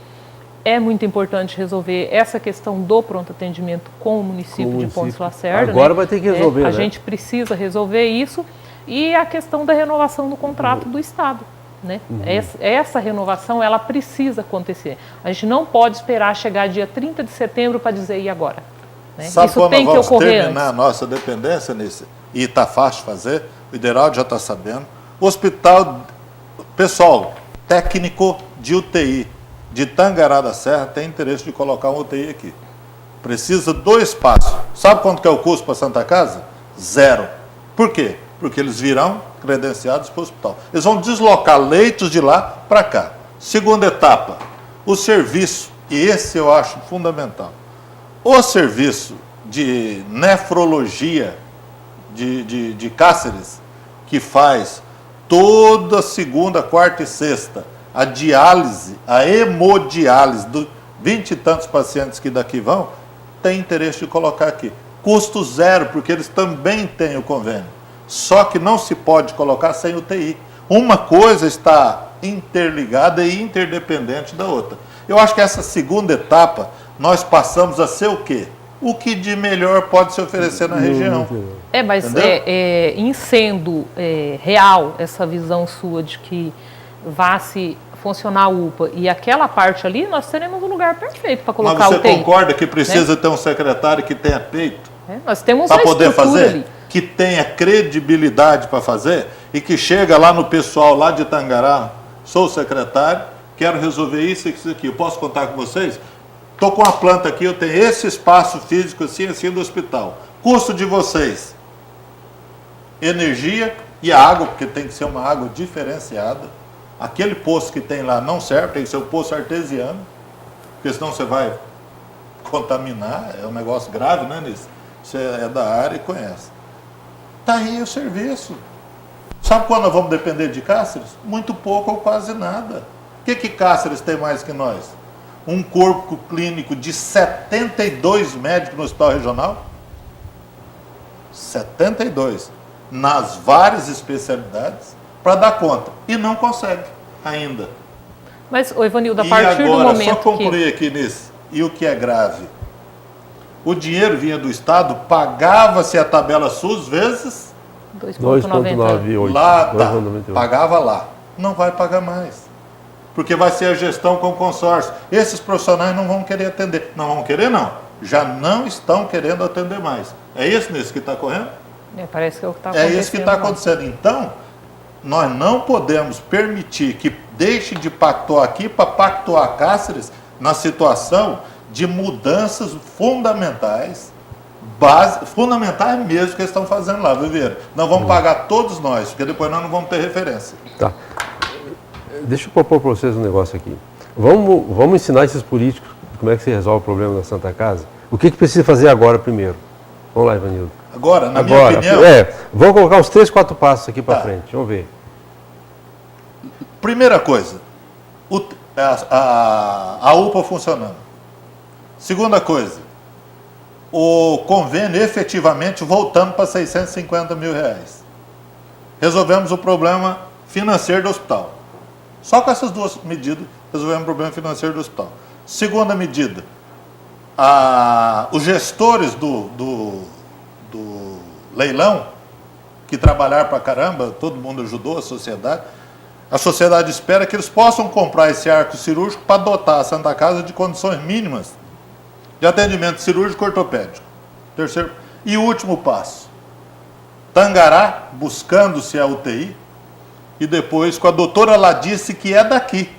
É muito importante resolver essa questão do pronto atendimento com o município de Pontes Lacerda. Agora vai ter que resolver, A gente precisa resolver isso e a questão da renovação do contrato do Estado. Né? Essa renovação, ela precisa acontecer. A gente não pode esperar chegar dia 30 de setembro para dizer e agora. Né? Sabe isso quando tem nós que vamos ocorrer terminar antes. a nossa dependência nisso? E está fácil de fazer, o Ideraldo já está sabendo. O hospital, pessoal, técnico de UTI de Tangará da Serra tem interesse de colocar um UTI aqui. Precisa do espaço. Sabe quanto que é o custo para Santa Casa? 0. Por quê? Porque eles virão credenciados para o hospital. Eles vão deslocar leitos de lá para cá. Segunda etapa, o serviço, e esse eu acho fundamental. O serviço de nefrologia de Cáceres, que faz toda segunda, quarta e sexta, a diálise, a hemodiálise, 20 e tantos pacientes que daqui vão, tem interesse de colocar aqui. Custo 0, porque eles também têm o convênio. Só que não se pode colocar sem UTI. Uma coisa está interligada e interdependente da outra. Eu acho que essa segunda etapa, nós passamos a ser o quê? O que de melhor pode se oferecer na região. Mas em sendo real essa visão sua de que vá se funcionar a UPA e aquela parte ali, nós teremos um lugar perfeito para colocar o UTI. Mas você concorda que precisa né? ter um secretário que tenha peito? Nós temos para poder fazer? Ali. Que tenha credibilidade para fazer e que chega lá no pessoal lá de Tangará, sou secretário, quero resolver isso e isso aqui. Eu posso contar com vocês? Estou com uma planta aqui, eu tenho esse espaço físico assim do hospital. Custo de vocês? Energia e a água, porque tem que ser uma água diferenciada. Aquele poço que tem lá não serve, tem que ser um poço artesiano, porque senão você vai contaminar, é um negócio grave, né, nisso? Você é da área e conhece. Está aí o serviço. Sabe quando nós vamos depender de Cáceres? Muito pouco ou quase nada. O que Cáceres tem mais que nós? Um corpo clínico de 72 médicos no hospital regional? 72. Nas várias especialidades, para dar conta. E não consegue ainda. Mas, Ivanildo, a partir do momento só concluir aqui nisso. E o que é grave? O dinheiro vinha do Estado, pagava-se a tabela SUS vezes 2,98. lá, pagava lá. Não vai pagar mais. Porque vai ser a gestão com o consórcio. Esses profissionais não vão querer atender. Não vão querer, não. Já não estão querendo atender mais. É isso nisso que está correndo? Parece que é o que está acontecendo. É isso que está acontecendo. Então, nós não podemos permitir que deixe de pactuar aqui para pactuar Cáceres na situação de mudanças fundamentais, fundamentais mesmo que eles estão fazendo lá, viu, Vieira? Nós vamos pagar todos nós, porque depois nós não vamos ter referência. Tá. Deixa eu propor para vocês um negócio aqui. Vamos ensinar esses políticos como é que se resolve o problema da Santa Casa? O que precisa fazer agora primeiro? Vamos lá, Ivanildo. Agora, na minha opinião... Vamos colocar uns 3, 4 passos aqui para frente. Vamos ver. Primeira coisa, a UPA funcionando. Segunda coisa, o convênio efetivamente voltando para 650 mil reais. Resolvemos o problema financeiro do hospital. Só com essas duas medidas resolvemos o problema financeiro do hospital. Segunda medida, os gestores do leilão, que trabalharam para caramba, todo mundo ajudou, a sociedade espera que eles possam comprar esse arco cirúrgico para dotar a Santa Casa de condições mínimas de atendimento cirúrgico ortopédico. Terceiro e último passo, Tangará, buscando-se a UTI, e depois com a doutora Ladice, que é daqui.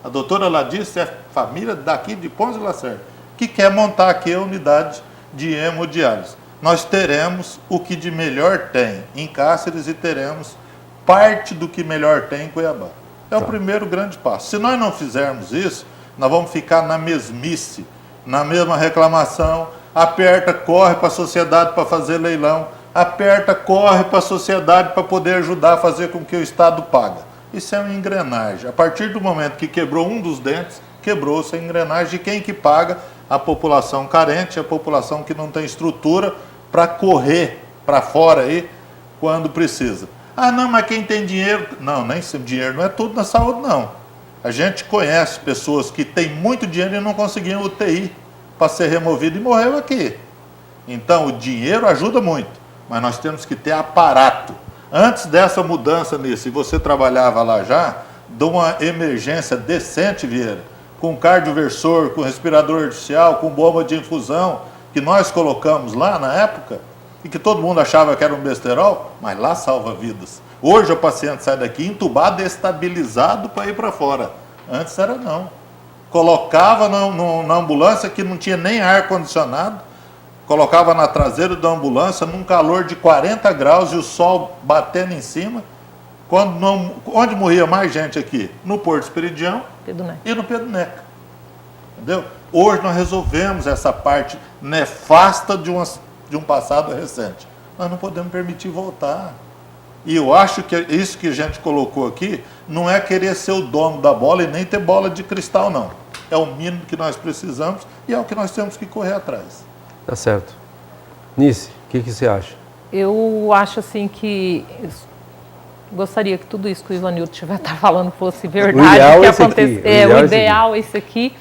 A doutora Ladice é família daqui de Pontes de Lacerda, que quer montar aqui a unidade de hemodiálise. Nós teremos o que de melhor tem em Cáceres e teremos parte do que melhor tem em Cuiabá. É o primeiro grande passo. Se nós não fizermos isso, nós vamos ficar na mesmice, na mesma reclamação, aperta, corre para a sociedade para fazer leilão, aperta, corre para a sociedade para poder ajudar a fazer com que o Estado paga. Isso é uma engrenagem. A partir do momento que quebrou um dos dentes, quebrou-se a engrenagem de quem que paga? A população carente, a população que não tem estrutura para correr para fora aí quando precisa. Ah, não, mas quem tem dinheiro... Não, nem dinheiro não é tudo na saúde, não. A gente conhece pessoas que têm muito dinheiro e não conseguiam UTI para ser removido e morreu aqui. Então, o dinheiro ajuda muito, mas nós temos que ter aparato. Antes dessa mudança nisso, e você trabalhava lá já, de uma emergência decente, Vieira, com cardioversor, com respirador artificial, com bomba de infusão, que nós colocamos lá na época, e que todo mundo achava que era um besterol, mas lá salva vidas. Hoje o paciente sai daqui entubado, estabilizado para ir para fora. Antes era não. Colocava na ambulância que não tinha nem ar-condicionado, colocava na traseira da ambulância num calor de 40 graus e o sol batendo em cima. Onde morria mais gente aqui? No Porto Esperidião e no Pedro Neca. Entendeu? Hoje nós resolvemos essa parte nefasta de um passado recente. Nós não podemos permitir voltar. E eu acho que isso que a gente colocou aqui não é querer ser o dono da bola e nem ter bola de cristal, não. É o mínimo que nós precisamos e é o que nós temos que correr atrás. Tá certo. Nice, o que você acha? Eu acho assim que... Gostaria que tudo isso que o Ivanildo estiver falando fosse verdade. O ideal é isso aqui.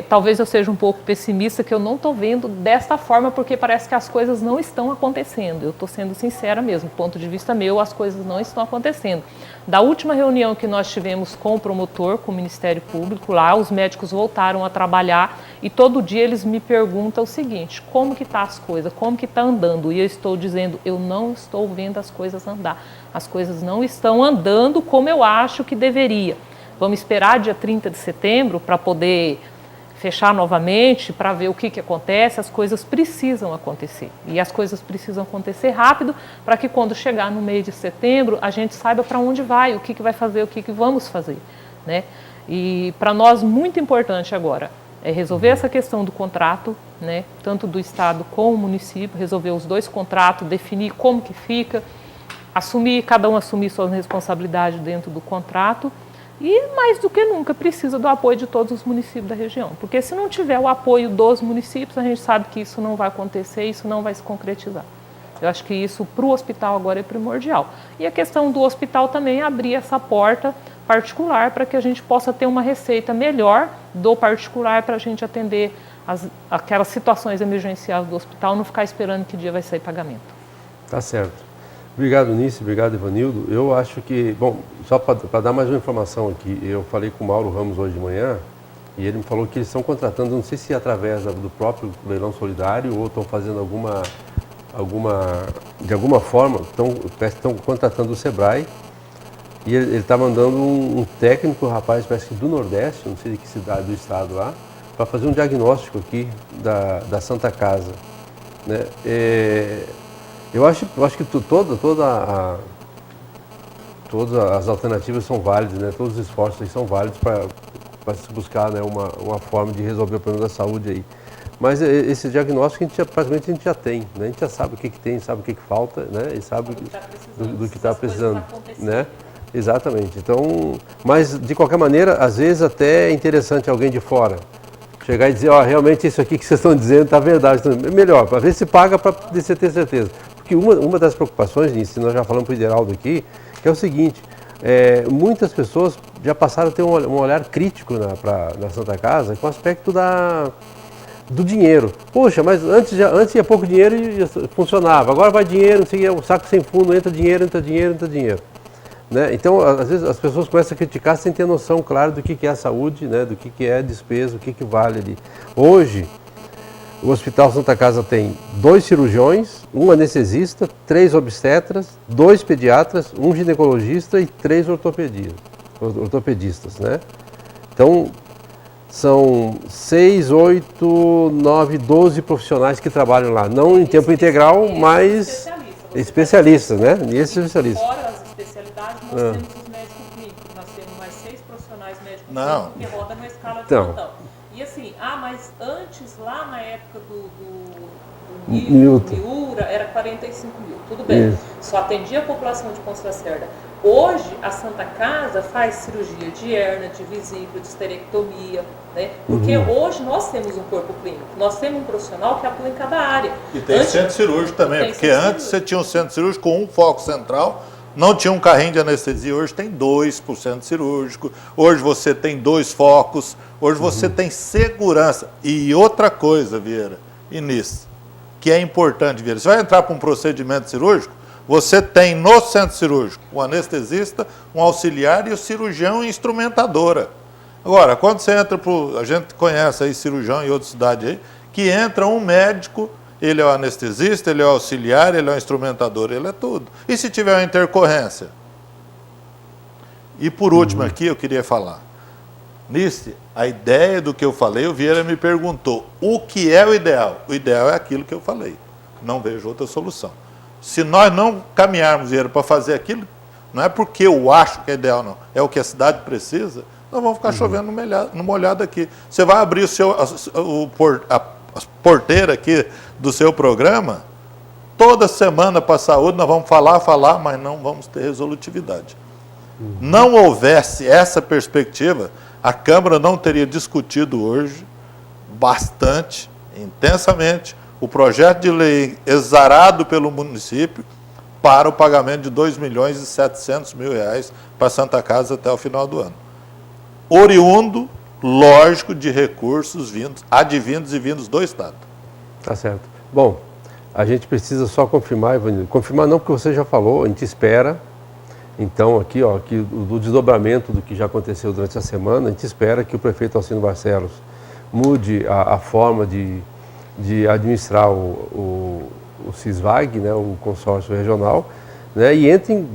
Talvez eu seja um pouco pessimista, que eu não estou vendo desta forma, porque parece que as coisas não estão acontecendo. Eu estou sendo sincera mesmo, do ponto de vista meu, as coisas não estão acontecendo. Da última reunião que nós tivemos com o promotor, com o Ministério Público, lá os médicos voltaram a trabalhar e todo dia eles me perguntam o seguinte: como que está as coisas, como que está andando? E eu estou dizendo, eu não estou vendo as coisas andar. As coisas não estão andando como eu acho que deveria. Vamos esperar dia 30 de setembro para poder fechar novamente, para ver o que acontece. As coisas precisam acontecer. E as coisas precisam acontecer rápido para que quando chegar no mês de setembro, a gente saiba para onde vai, o que vai fazer, o que vamos fazer. Né? E para nós, muito importante agora, é resolver essa questão do contrato, né, tanto do Estado como o município, resolver os dois contratos, definir como que fica, cada um assumir suas responsabilidades dentro do contrato e, mais do que nunca, precisa do apoio de todos os municípios da região, porque se não tiver o apoio dos municípios, a gente sabe que isso não vai acontecer, isso não vai se concretizar. Eu acho que isso para o hospital agora é primordial. E a questão do hospital também é abrir essa porta particular para que a gente possa ter uma receita melhor do particular para a gente atender aquelas situações emergenciais do hospital, não ficar esperando que dia vai sair pagamento. Tá certo. Obrigado, Nice, obrigado, Ivanildo. Eu acho que, bom, só para dar mais uma informação aqui, eu falei com o Mauro Ramos hoje de manhã e ele me falou que eles estão contratando, não sei se através do próprio leilão solidário ou estão fazendo de alguma forma, estão contratando o Sebrae e ele está mandando um técnico, rapaz, parece que do Nordeste, não sei de que cidade do estado lá, para fazer um diagnóstico aqui da Santa Casa, né? Eu acho que todas as alternativas são válidas, né? Todos os esforços aí são válidos para se buscar, né, uma forma de resolver o problema da saúde aí. Mas esse diagnóstico praticamente a gente já tem, né? A gente já sabe o que tem, sabe o que falta, né? E sabe do que está precisando, né? Exatamente. Então, mas de qualquer maneira, às vezes até é interessante alguém de fora chegar e dizer, ó, realmente isso aqui que vocês estão dizendo está verdade. É melhor, para ver se paga para você ter certeza. Porque uma das preocupações, nisso, nós já falamos para o Ideraldo aqui, que é o seguinte, muitas pessoas já passaram a ter um olhar crítico na Santa Casa com o aspecto do dinheiro. Poxa, mas antes ia pouco dinheiro e funcionava. Agora vai dinheiro, não sei, o saco sem fundo, entra dinheiro. Né? Então, às vezes as pessoas começam a criticar sem ter noção clara do que é a saúde, né? Do que é a despesa, o que vale ali. Hoje, o Hospital Santa Casa tem 2 cirurgiões, 1 anestesista, 3 obstetras, 2 pediatras, 1 ginecologista e 3 ortopedistas, né? Então, são 6, 8, 9, 12 profissionais que trabalham lá, não em tempo integral, mas especialistas, né? E esses especialistas. Fora as especialidades, nós temos os médicos clínicos, nós temos mais 6 profissionais médicos clínicos que rodam na escala de plantão. E assim, mas antes, lá na época do Miura, era 45 mil, tudo bem, só atendia a população de Ponte Lacerda. Hoje, a Santa Casa faz cirurgia de hérnia, de vesícula, de esterectomia, né? Porque hoje nós temos um corpo clínico, nós temos um profissional que atua em cada área. E tem centro cirúrgico também, porque antes você tinha um centro cirúrgico com um foco central, não tinha um carrinho de anestesia, hoje tem 2 por centro cirúrgico, hoje você tem 2 focos, hoje você tem segurança. E outra coisa, Vieira, e nisso, que é importante, Vieira, você vai entrar para um procedimento cirúrgico, você tem no centro cirúrgico um anestesista, um auxiliar e o cirurgião e instrumentadora. Agora, quando você entra a gente conhece aí cirurgião em outra cidade aí, que entra um médico, ele é o anestesista, ele é o auxiliar, ele é o instrumentador, ele é tudo. E se tiver uma intercorrência? E por último aqui eu queria falar. Nice, a ideia do que eu falei, o Vieira me perguntou, o que é o ideal? O ideal é aquilo que eu falei. Não vejo outra solução. Se nós não caminharmos, Vieira, para fazer aquilo, não é porque eu acho que é ideal, não. É o que a cidade precisa, nós vamos ficar chovendo no molhado aqui. Você vai abrir a porteira aqui do seu programa, toda semana para a saúde nós vamos falar, mas não vamos ter resolutividade. Não houvesse essa perspectiva, a Câmara não teria discutido hoje, bastante, intensamente, o projeto de lei exarado pelo município para o pagamento de R$2.700.000 para a Santa Casa até o final do ano. Oriundo, lógico, de recursos advindos e vindos do Estado. Tá certo. Bom, a gente precisa só confirmar, Ivanildo. Confirmar não, porque você já falou, a gente espera. Então, aqui, ó, que do desdobramento do que já aconteceu durante a semana, a gente espera que o prefeito Alcino Barcelos mude a forma de administrar o CISVAG, né, o consórcio regional, né, e entre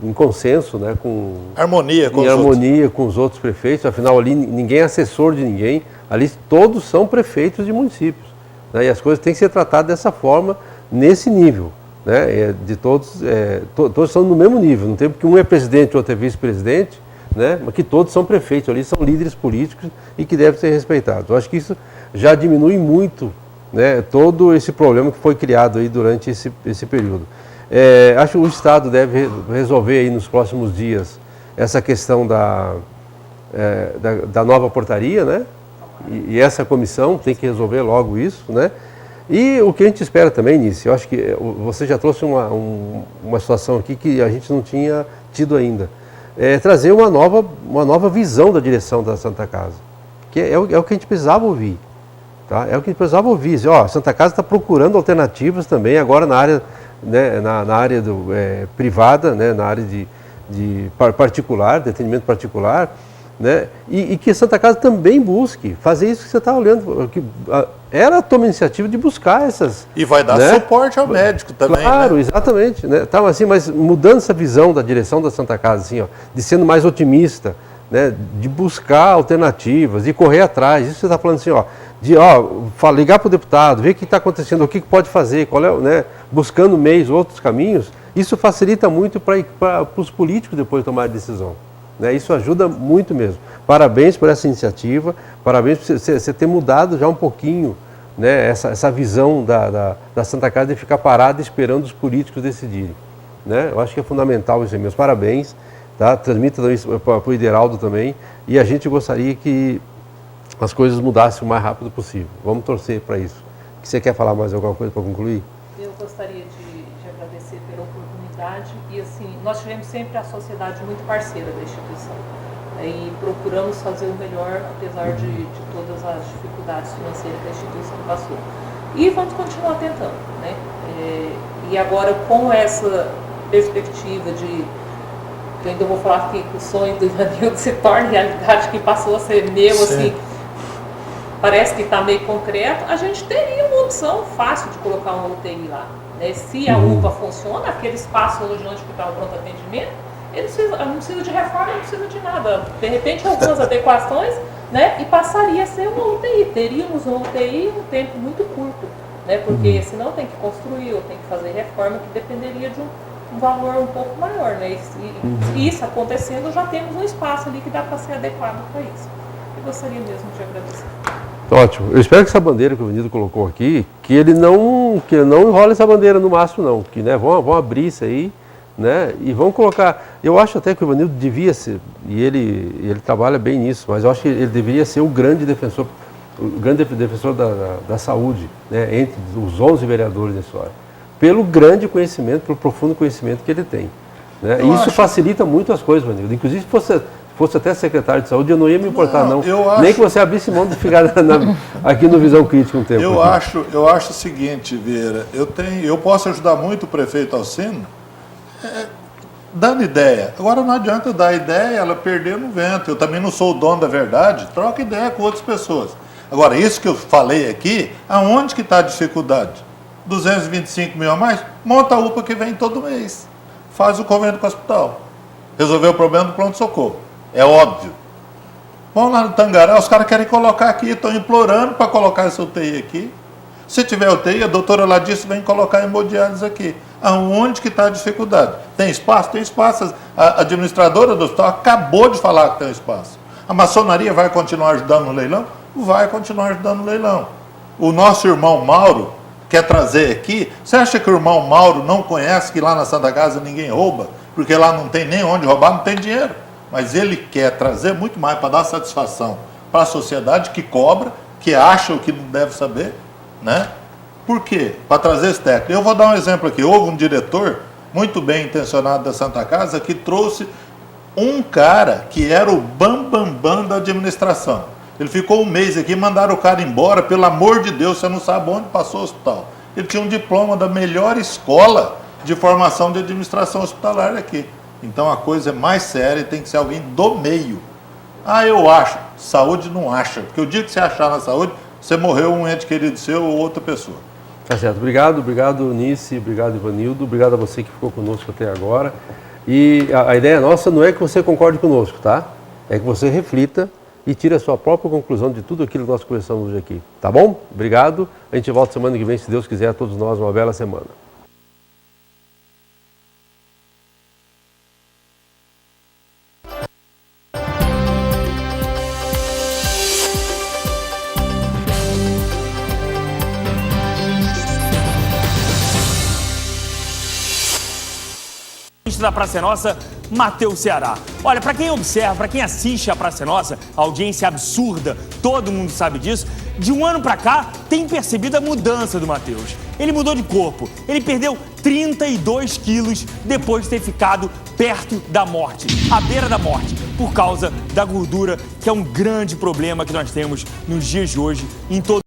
em consenso, né, harmonia com os outros prefeitos. Afinal, ali ninguém é assessor de ninguém, ali todos são prefeitos de municípios, né, e as coisas têm que ser tratadas dessa forma, nesse nível, né, todos estão no mesmo nível, não tem porque um é presidente e outro é vice-presidente, né? Mas que todos são prefeitos ali, são líderes políticos e que devem ser respeitados. Eu acho que isso já diminui muito, né, todo esse problema que foi criado aí durante esse período. Acho que o Estado deve resolver aí nos próximos dias essa questão da nova portaria, né? E essa comissão tem que resolver logo isso, né? E o que a gente espera também, Nice, eu acho que você já trouxe uma situação aqui que a gente não tinha tido ainda. Trazer uma nova visão da direção da Santa Casa, que é o que a gente precisava ouvir. Tá? É o que a gente precisava ouvir. A Santa Casa está procurando alternativas também, agora na área, né, na área privada, né, na área de particular, de atendimento particular, né? E que a Santa Casa também busque fazer isso que você está olhando. Ela toma a iniciativa de buscar essas... E vai dar, né, suporte ao médico também. Claro, né? Exatamente. Né? Então, assim, mas mudando essa visão da direção da Santa Casa, assim, de sendo mais otimista, né, de buscar alternativas, de correr atrás. Isso você está falando assim, ligar para o deputado, ver o que está acontecendo, o que pode fazer, qual é, né, buscando meios, outros caminhos. Isso facilita muito para os políticos depois tomarem decisão. Né? Isso ajuda muito mesmo. Parabéns por essa iniciativa, parabéns por você ter mudado já um pouquinho, né, essa visão da Santa Casa de ficar parada esperando os políticos decidirem. Né? Eu acho que é fundamental isso aí mesmo. Parabéns, tá? Transmita para o Ideraldo também, e a gente gostaria que as coisas mudassem o mais rápido possível. Vamos torcer para isso. Você quer falar mais alguma coisa para concluir? Eu gostaria de agradecer pela oportunidade e, assim, nós tivemos sempre a sociedade muito parceira da instituição, né, e procuramos fazer o melhor, apesar de todas as dificuldades financeiras que a instituição passou. E vamos continuar tentando, né? E agora, com essa perspectiva de... Eu ainda vou falar aqui que o sonho do Ivanildo se torne realidade, que passou a ser meu, sim, assim, parece que está meio concreto, a gente teria uma opção fácil de colocar uma UTI lá. Né? Se a UPA funciona, aquele espaço hoje onde fica o pronto atendimento, ele não precisa de reforma, não precisa de nada. De repente, algumas adequações, né, e passaria a ser uma UTI. Teríamos uma UTI em um tempo muito curto, né, porque senão tem que construir ou tem que fazer reforma, que dependeria de um valor um pouco maior. Né? E isso acontecendo, já temos um espaço ali que dá para ser adequado para isso. Eu gostaria mesmo de agradecer. Ótimo. Eu espero que essa bandeira que o Ivanildo colocou aqui, que ele não enrola essa bandeira no mastro, não. Que, né, vão abrir isso aí, né, e vão colocar... Eu acho até que o Ivanildo devia ser, e ele trabalha bem nisso, mas eu acho que ele deveria ser o grande defensor da saúde, né, entre os 11 vereadores da história. Pelo grande conhecimento, pelo profundo conhecimento que ele tem. Né? E isso facilita muito as coisas, Ivanildo. Inclusive, se fosse até secretário de saúde, eu não ia me importar, não. Nem que você abrisse mão de ficar aqui no Visão Crítica um tempo. Eu acho o seguinte, Vieira, eu posso ajudar muito o prefeito Alcino dando ideia. Agora não adianta dar ideia, ela perder no vento. Eu também não sou o dono da verdade, troca ideia com outras pessoas. Agora, isso que eu falei aqui, aonde que está a dificuldade? 225 mil a mais? Monta a UPA que vem todo mês. Faz o convênio com o hospital. Resolveu o problema do pronto-socorro. É óbvio. Vamos lá no Tangará, os caras querem colocar aqui, estão implorando para colocar essa UTI aqui. Se tiver UTI, a doutora Ladice vem colocar hemodiálise aqui. Aonde que está a dificuldade? Tem espaço? Tem espaço. A administradora do hospital acabou de falar que tem espaço. A maçonaria vai continuar ajudando no leilão? Vai continuar ajudando no leilão. O nosso irmão Mauro quer trazer aqui. Você acha que o irmão Mauro não conhece que lá na Santa Casa ninguém rouba? Porque lá não tem nem onde roubar, não tem dinheiro. Mas ele quer trazer muito mais para dar satisfação para a sociedade que cobra, que acha o que não deve saber, né? Por quê? Para trazer esse técnico. Eu vou dar um exemplo aqui. Houve um diretor muito bem intencionado da Santa Casa que trouxe um cara que era o bambambam da administração. Ele ficou um mês aqui, mandaram o cara embora, pelo amor de Deus, você não sabe onde passou o hospital. Ele tinha um diploma da melhor escola de formação de administração hospitalar aqui. Então a coisa é mais séria e tem que ser alguém do meio. Eu acho. Saúde não acha. Porque o dia que você achar na saúde, você morreu um ente querido seu ou outra pessoa. Tá certo. Obrigado, Nice. Obrigado, Ivanildo. Obrigado a você que ficou conosco até agora. E a ideia nossa não é que você concorde conosco, tá? É que você reflita e tire a sua própria conclusão de tudo aquilo que nós conversamos hoje aqui. Tá bom? Obrigado. A gente volta semana que vem, se Deus quiser, a todos nós uma bela semana. da Praça é Nossa, Matheus Ceará. Olha, para quem observa, para quem assiste a Praça é Nossa, a audiência absurda, todo mundo sabe disso, de um ano para cá tem percebido a mudança do Matheus. Ele mudou de corpo, ele perdeu 32 quilos depois de ter ficado perto da morte, à beira da morte, por causa da gordura, que é um grande problema que nós temos nos dias de hoje em todo